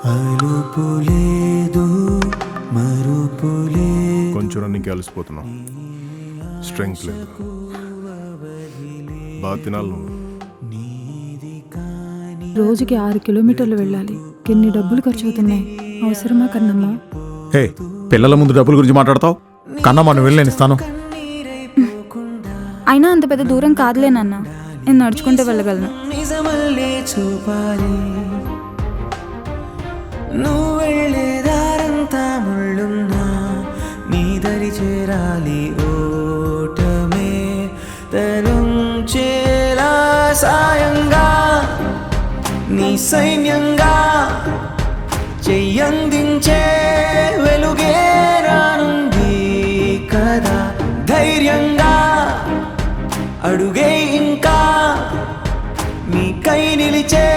అలుపులేదు మరుపులే. కొంచెం రన్నింగ్కి అలసిపోతున్నావు, స్ట్రెంగ్త్ లేదు. బాగా తినాలి నువ్వు. రోజుకి 6 కిలోమీటర్లు వెళ్ళాలి. ఎన్ని డబ్బులు ఖర్చు అవుతున్నాయి. అవసరమా కన్నమ్మ? హే, పిల్లల ముందు డబ్బుల గురించి మాట్లాడతావు? కన్నమ్మ నువ్వు వెళ్ళి నేను ఇస్తాను. అయినా అంత పెద్ద దూరం కాదులే నాన్న, నేను నడుచుకుంటూ వెళ్ళగలను. నిజమల్లే చూపాలి, నువ్వు వెళ్ళే దారంతా ముళ్ళున్నా నీ దరి చేరాలి. ఓటమే తరుంచేలా సాయంగా నీ సైన్యంగా చెయ్యందించే వెలుగే రానుంది కదా. ధైర్యంగా అడుగే ఇంకా మీ కై నిలిచే